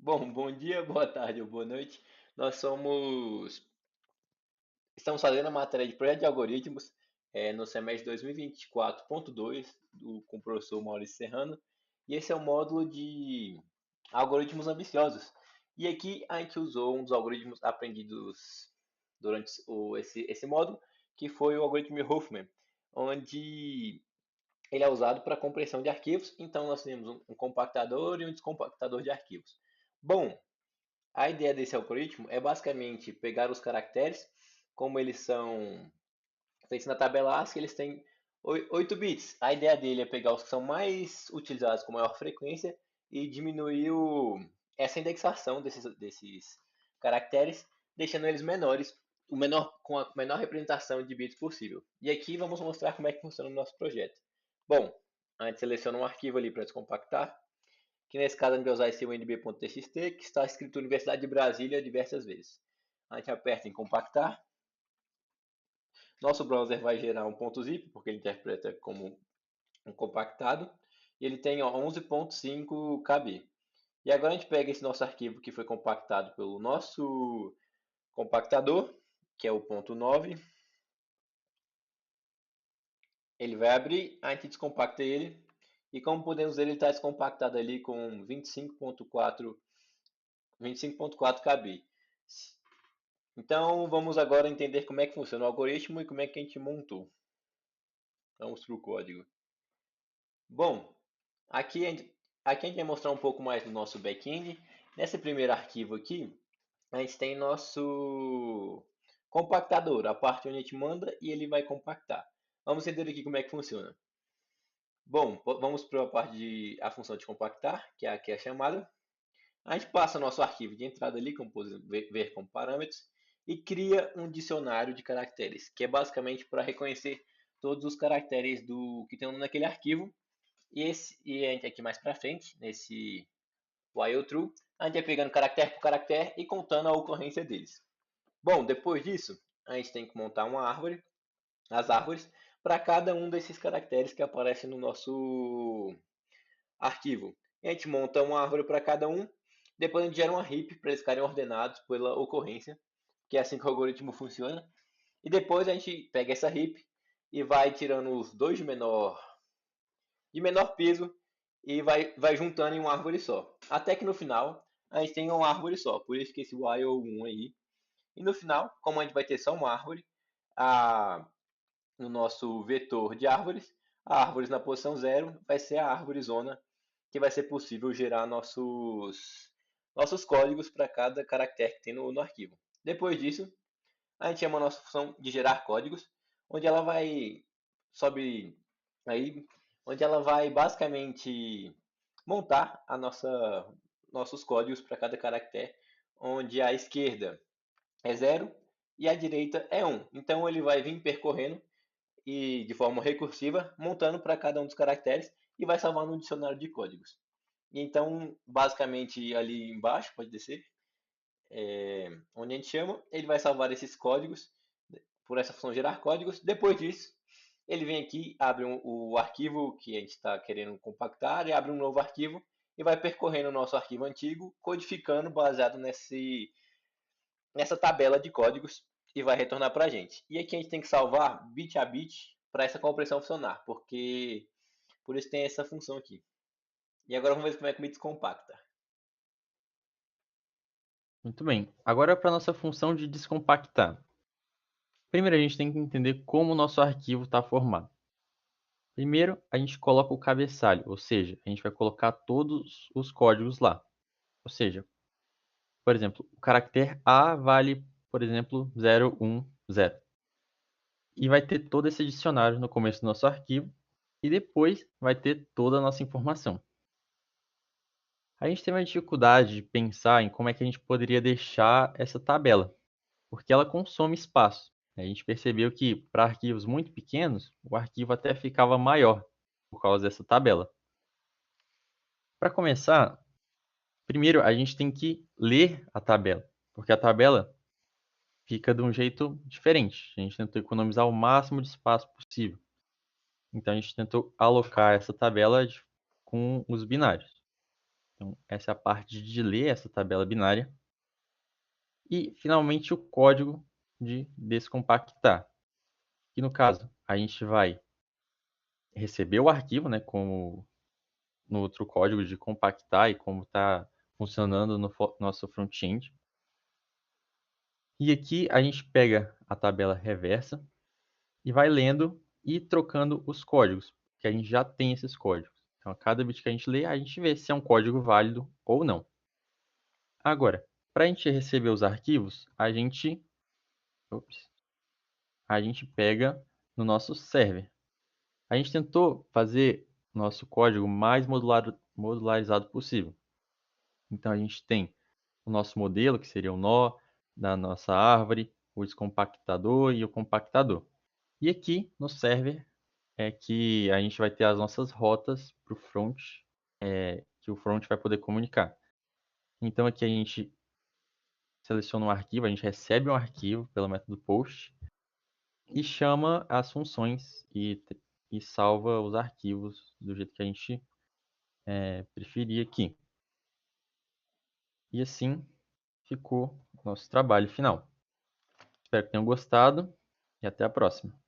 Bom dia, boa tarde ou boa noite. Nós estamos fazendo a matéria de projeto de algoritmos no semestre 2024.2 com o professor Maurício Serrano. E esse é o módulo de algoritmos ambiciosos. E aqui a gente usou um dos algoritmos aprendidos durante esse módulo, que foi o algoritmo Huffman, onde ele é usado para compressão de arquivos. Então nós temos um compactador e um descompactador de arquivos. Bom, a ideia desse algoritmo é basicamente pegar os caracteres, como eles são feitos na tabela ASCII, eles têm 8 bits. A ideia dele é pegar os que são mais utilizados com maior frequência e diminuir essa indexação desses caracteres, deixando eles menores, com a menor representação de bits possível. E aqui vamos mostrar como é que funciona o nosso projeto. Bom, a gente seleciona um arquivo ali para descompactar, que nesse caso a gente vai usar esse unb.txt, que está escrito Universidade de Brasília diversas vezes. A gente aperta em compactar. Nosso browser vai gerar um .zip, porque ele interpreta como um compactado. E ele tem 11.5 KB. E agora a gente pega esse nosso arquivo que foi compactado pelo nosso compactador, que é o .9. Ele vai abrir, a gente descompacta ele. E como podemos ver, ele está descompactado ali com 25.4 KB. Então vamos agora entender como é que funciona o algoritmo e como é que a gente montou. Vamos para o código. Bom, aqui a gente vai mostrar um pouco mais do nosso back-end. Nesse primeiro arquivo aqui, a gente tem nosso compactador, a parte onde a gente manda e ele vai compactar. Vamos entender aqui como é que funciona. Bom, vamos para a parte de a função de compactar, que é aqui a chamada. A gente passa nosso arquivo de entrada ali, como ver como parâmetros, e cria um dicionário de caracteres, que é basicamente para reconhecer todos os caracteres do que tem naquele arquivo. E a gente aqui mais para frente, nesse while true, a gente vai pegando caractere por caractere e contando a ocorrência deles. Bom, depois disso, a gente tem que montar uma árvore, as árvores, para cada um desses caracteres que aparecem no nosso arquivo. E a gente monta uma árvore para cada um, depois a gente gera uma heap para eles ficarem ordenados pela ocorrência, que é assim que o algoritmo funciona. E depois a gente pega essa heap e vai tirando os dois de menor peso e vai juntando em uma árvore só. Até que no final a gente tem uma árvore só, por isso que esse while 1 aí. E no final, como a gente vai ter só uma árvore, a, no nosso vetor de árvores, a árvores na posição 0 vai ser a árvore zona que vai ser possível gerar nossos códigos para cada caractere que tem no arquivo. Depois disso, a gente chama a nossa função de gerar códigos, onde ela vai sobe aí, onde ela vai basicamente montar nossos códigos para cada caractere, onde a esquerda é 0 e a direita é 1. Então ele vai vir percorrendo e de forma recursiva, montando para cada um dos caracteres e vai salvando um dicionário de códigos. Então, basicamente ali embaixo, pode descer, onde a gente chama, ele vai salvar esses códigos por essa função gerar códigos. Depois disso, ele vem aqui, abre o arquivo que a gente está querendo compactar e abre um novo arquivo e vai percorrendo o nosso arquivo antigo, codificando baseado nessa tabela de códigos e vai retornar para a gente. E aqui a gente tem que salvar bit a bit para essa compressão funcionar, porque por isso tem essa função aqui. E agora vamos ver como é que me descompacta. Muito bem. Agora para a nossa função de descompactar. Primeiro a gente tem que entender como o nosso arquivo está formado. Primeiro a gente coloca o cabeçalho, ou seja, a gente vai colocar todos os códigos lá. Ou seja, por exemplo, o caractere A vale, por exemplo, 0, 1, 0. E vai ter todo esse dicionário no começo do nosso arquivo e depois vai ter toda a nossa informação. A gente tem uma dificuldade de pensar em como é que a gente poderia deixar essa tabela, porque ela consome espaço. A gente percebeu que para arquivos muito pequenos, o arquivo até ficava maior por causa dessa tabela. Para começar, primeiro a gente tem que ler a tabela, porque a tabela fica de um jeito diferente. A gente tentou economizar o máximo de espaço possível. Então a gente tentou alocar essa tabela com os binários. Então, essa é a parte de ler essa tabela binária. E, finalmente, o código de descompactar. Que, no caso, a gente vai receber o arquivo, né, como no outro código de compactar e como está funcionando no nosso front-end. E aqui a gente pega a tabela reversa e vai lendo e trocando os códigos, que a gente já tem esses códigos. Então, a cada bit que a gente lê, a gente vê se é um código válido ou não. Agora, para a gente receber os arquivos, a gente pega no nosso server. A gente tentou fazer nosso código mais modularizado possível. Então, a gente tem o nosso modelo, que seria o nó da nossa árvore, o descompactador e o compactador. E aqui no server é que a gente vai ter as nossas rotas para o front, que o front vai poder comunicar. Então aqui a gente seleciona um arquivo, a gente recebe um arquivo pelo método post e chama as funções e salva os arquivos do jeito que a gente preferir aqui. E assim ficou o nosso trabalho final. Espero que tenham gostado e até a próxima.